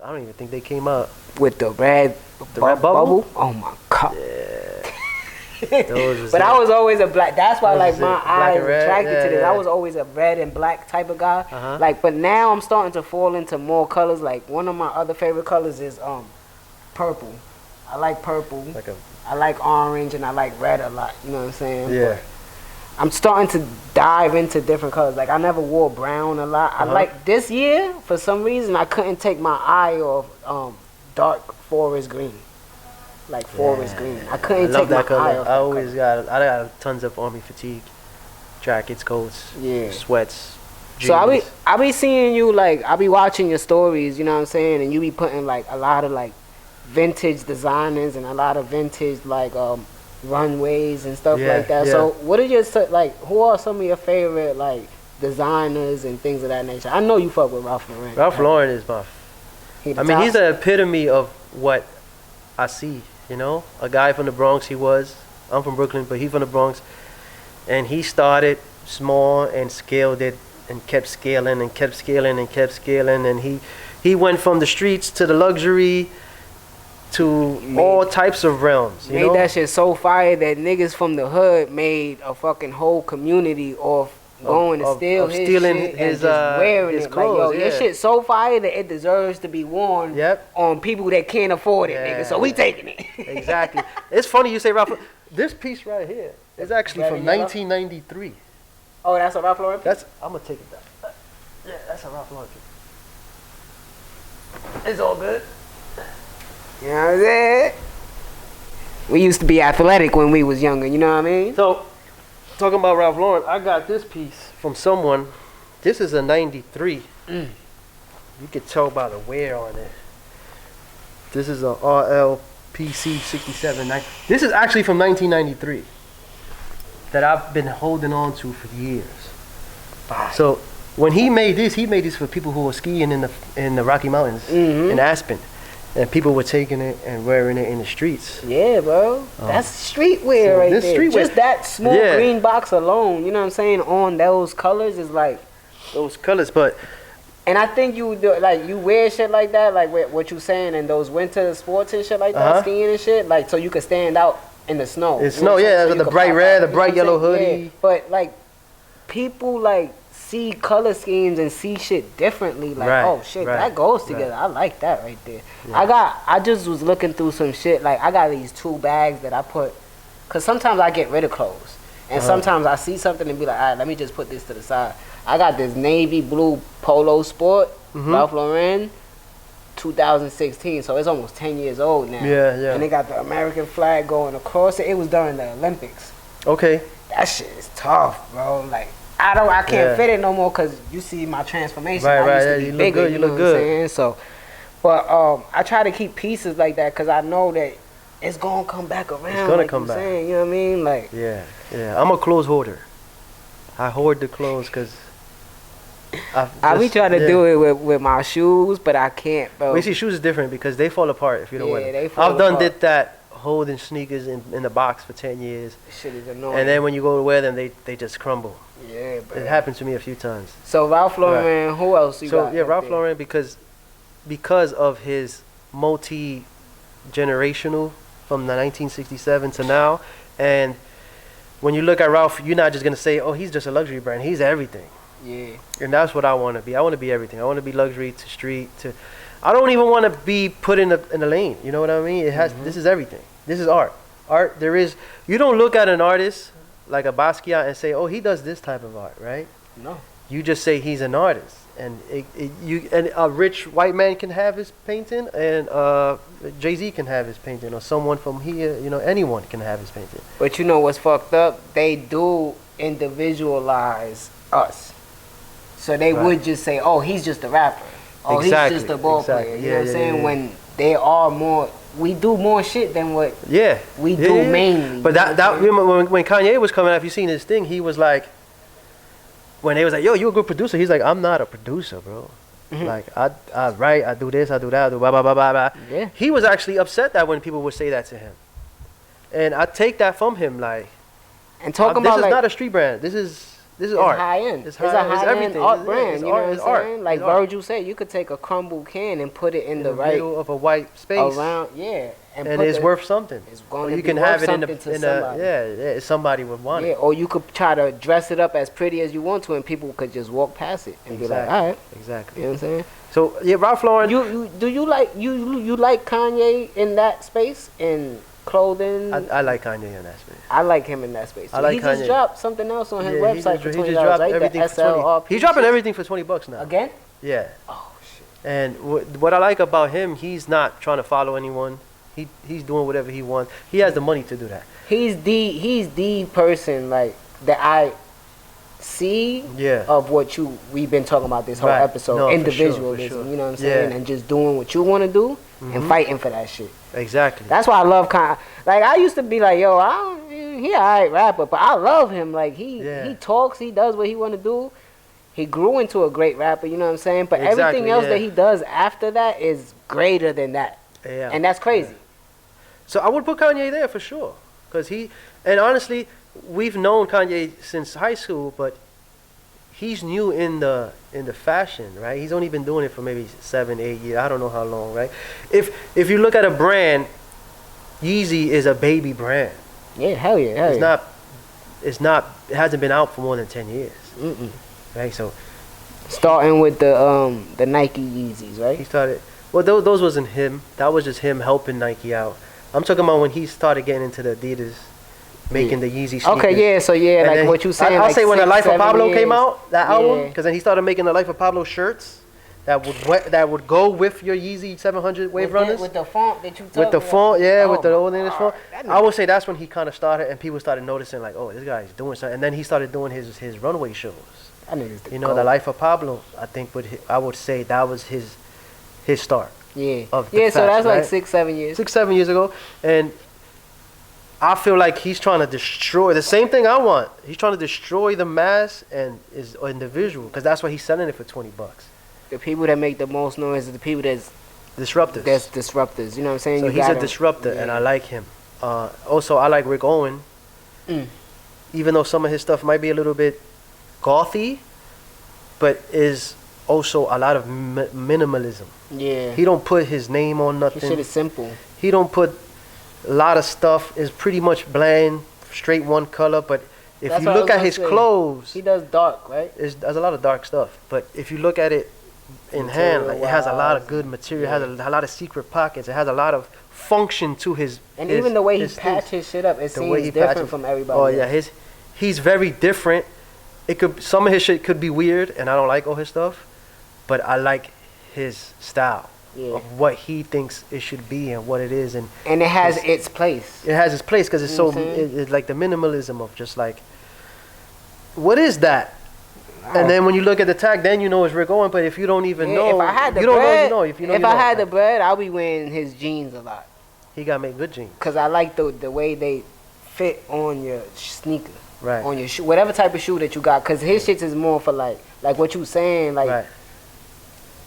I don't even think they came out. With the red bubble? Oh my God. Yeah. But I was always a black. That's why like my eyes attracted to this. Yeah. I was always a red and black type of guy. Like, but now I'm starting to fall into more colors. Like one of my other favorite colors is purple. I like purple. I like orange and I like red a lot. You know what I'm saying? Yeah. But I'm starting to dive into different colors. Like I never wore brown a lot. I like this year for some reason I couldn't take my eye off dark forest green. Like forest green. I couldn't take my eye off. I got tons of army fatigue, jackets, coats, sweats. Jeans. So I be seeing you like I be watching your stories, you know what I'm saying, and you be putting like a lot of like vintage designers and a lot of vintage like runways and stuff like that. So what are your like? Who are some of your favorite like designers and things of that nature? I know you fuck with Ralph Lauren. Ralph Lauren is my. He's the epitome of what I see. You know, a guy from the Bronx. I'm from Brooklyn, but he's from the Bronx, and he started small and scaled it and kept scaling and kept scaling and kept scaling, and he went from the streets to the luxury to all types of realms. You know? That shit so fire that niggas from the hood made a fucking whole community off going to steal his stealing shit his, and just wearing his it. clothes, like, yo, your shit so fire that it deserves to be worn on people that can't afford it, nigga. So we taking it. Exactly. It's funny you say Ralph. This piece right here is actually from 1993. Oh, that's a Ralph Lauren piece? I'm gonna take it down. Yeah, that's a Ralph Lauren piece. It's all good. You know what I'm saying? We used to be athletic when we was younger, you know what I mean? So, talking about Ralph Lauren, I got this piece from someone. This is a 93. You could tell by the wear on it. This is a RLPC 67. This is actually from 1993 that I've been holding on to for years. So when he made this for people who were skiing in the Rocky Mountains in Aspen. And people were taking it and wearing it in the streets. Yeah, bro. That's streetwear right there. Just that small green box alone, you know what I'm saying, on those colors is like... Those colors, but... And I think you do, like, you wear shit like that, like what you saying, in those winter sports and shit like that, skiing and shit, like, so you could stand out in the snow. In snow, so the bright red, the bright yellow hoodie. Yeah. But, like, people, like... see color schemes and see shit differently, like oh shit, that goes together. I like that right there. I just was looking through some shit, like I got these 2 bags that I put, cause sometimes I get rid of clothes and sometimes I see something and be like, all right, let me just put this to the side. I got this navy blue polo sport, Ralph Lauren, 2016, so it's almost 10 years old now. And they got the American flag going across it. It was during the Olympics. Okay. That shit is tough, bro. Like I can't fit it no more because you see my transformation. I used to be bigger, you know what I'm saying? So, but I try to keep pieces like that because I know that it's gonna come back around. It's gonna come back. You know what I mean? Like I'm a clothes hoarder. I hoard the clothes because I be trying to do it with my shoes, but I can't, bro. Well, you see, shoes is different because they fall apart if you don't wear them. I've did that. Holding sneakers in the box for 10 years. Shit is annoying. And then when you go to wear them, they just crumble. Yeah, bro. It happened to me a few times. So Ralph Lauren, who else you got? So Ralph Lauren because of his multi-generational from the 1967 to now. And when you look at Ralph, you're not just gonna say, oh, he's just a luxury brand. He's everything. Yeah. And that's what I want to be. I want to be everything. I want to be luxury to street to. I don't even want to be put in a lane. You know what I mean? It has. This is everything. This is art. Art. You don't look at an artist like a Basquiat and say, oh, he does this type of art, right? No. You just say he's an artist, and and a rich white man can have his painting, and Jay-Z can have his painting, or someone from here, anyone can have his painting. But you know what's fucked up? They do individualize us, so they would just say, oh, he's just a rapper. Oh, he's just a ball player. You know what I'm saying? When they are more, we do more shit than what we do mainly. But that remember when Kanye was coming out, if you seen his thing, he was like, when they was like, yo, you a good producer. He's like, I'm not a producer, bro. Like, I write, I do this, I do that, I do blah, blah, blah, blah, blah. Yeah. He was actually upset that when people would say that to him. And I take that from him, like, and talking about this is like, not a street brand. This is This is art. High end. It's a high end art brand. You know what I'm saying? Like Virgil said, you could take a crumbled can and put it in the right middle of a white space around. And it's worth something. It's going to be you can worth have it something to somebody. Somebody would want it. Yeah, or you could try to dress it up as pretty as you want to, and people could just walk past it and be like, all right. Exactly. You know what I'm saying? So yeah, Ralph Lauren. Do you like Kanye in that space in clothing? I like Kanye in that space. I like him in that space. I like he Kanye. just dropped something else on his website for $20. He just dropped everything for 20. He's dropping everything for $20 now. Again? Yeah. Oh shit. And what I like about him, he's not trying to follow anyone. He's doing whatever he wants. He has the money to do that. He's the person like that I see of what we've been talking about this whole episode. No, individualism, for sure. You know what I'm saying? And just doing what you want to do and fighting for that shit. Exactly. That's why I love Kanye. Like I used to be like, yo, he a alright rapper, but I love him. Like he talks, he does what he want to do. He grew into a great rapper, you know what I'm saying? But everything else that he does after that is greater than that. Yeah. And that's crazy. Yeah. So I would put Kanye there for sure. And honestly, we've known Kanye since high school, but he's new in the fashion, right? He's only been doing it for maybe 7, 8 years. I don't know how long, right? If you look at a brand, Yeezy is a baby brand. Yeah, hell yeah. It hasn't been out for more than 10 years. Right? So starting with the Nike Yeezys, right? He started. Well, those wasn't him. That was just him helping Nike out. I'm talking about when he started getting into the Adidas, making the Yeezy sneakers. Okay, yeah, so and like what you saying. I'll say when the Life of Pablo came out, that album, because then he started making the Life of Pablo shirts that would go with your Yeezy 700 Wave Runners. With the font that you took. With the font, with the old English font. I would say that's when he kind of started, and people started noticing like, oh, this guy's doing something. And then he started doing his runway shows. The Life of Pablo. I think I would say that was his start. Yeah. So that's like 6-7 years. 6-7 years ago, and I feel like he's trying to destroy the same thing I want. He's trying to destroy the mass and is individual, because that's why he's selling it for $20. The people that make the most noise are the people that's disruptors. That's disruptors. You know what I'm saying? So he's a disruptor, and I like him. Also, I like Rick Owen. Even though some of his stuff might be a little bit gothy, but is also a lot of minimalism. Yeah. He don't put his name on nothing. His shit is simple. He don't put a lot of stuff. It's pretty much bland, straight one color. But if you look at his clothes, he does dark, right? There's a lot of dark stuff. But if you look at it in hand, like it has a lot of good material. It has a lot of secret pockets. It has a lot of function to his. And even the way he patches his shit up, it seems different from everybody. Oh yeah, he's very different. Some of his shit could be weird, and I don't like all his stuff. But I like his style of what he thinks it should be and what it is, and it has its place. It has its place because it's it's like the minimalism of just like, what is that? And then when you look at the tag, then you know it's Rick Owen. But if you don't even know, if I had the you bread, don't know, you know. If you know, if I had the bread, I'll be wearing his jeans a lot. He gotta make good jeans. Cause I like the way they fit on your sneaker, right? On your shoe, whatever type of shoe that you got. Cause his shit is more for like what you saying, like. Right.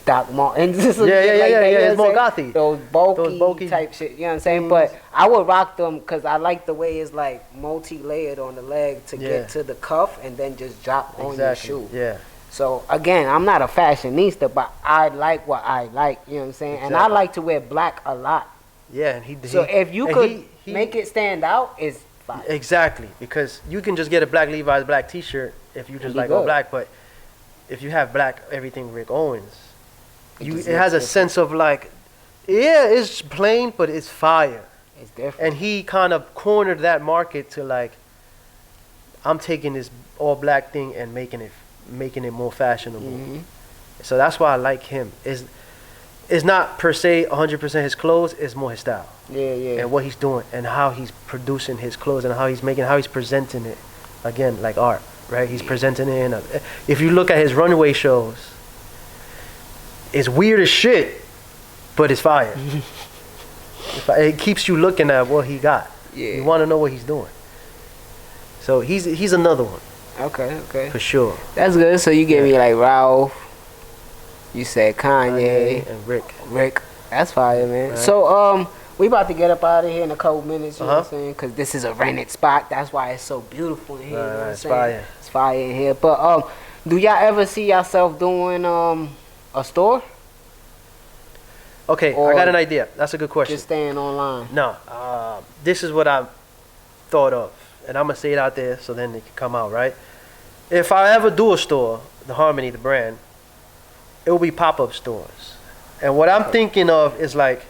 Doc Martens. It's more gothy. Those bulky type shit. You know what I'm saying? But I would rock them because I like the way it's like multi-layered on the leg to get to the cuff and then just drop on your shoe. Yeah. So again, I'm not a fashionista, but I like what I like. You know what I'm saying? And I like to wear black a lot. Yeah, so if you could make it stand out, it's fine. Exactly, because you can just get a black Levi's black T-shirt if you just like all black, but if you have black everything Rick Owens. It has a sense of like, it's plain, but it's fire. It's different. And he kind of cornered that market to like, I'm taking this all black thing and making it more fashionable. So that's why I like him. It's not per se 100% his clothes. It's more his style. Yeah. And what he's doing and how he's producing his clothes and how he's presenting it. Again, like art, right? He's presenting it if you look at his runway shows. It's weird as shit, but it's fire. It keeps you looking at what he got. Yeah. You want to know what he's doing. So he's another one. Okay. For sure. That's good. So you gave me like Ralph. You said Kanye and Rick. That's fire, man. Right. So We about to get up out of here in a couple minutes, you know what I'm saying? Because this is a rented spot. That's why it's so beautiful in here, you know what I'm saying? Fire. It's fire in here. But do y'all ever see yourself doing a store? Okay, Or I got an idea. That's a good question. Just staying online? No, this is what I've thought of. And I'm going to say it out there so then it can come out, right? If I ever do a store, the Harmony, the brand, it will be pop-up stores. And what I'm thinking of is like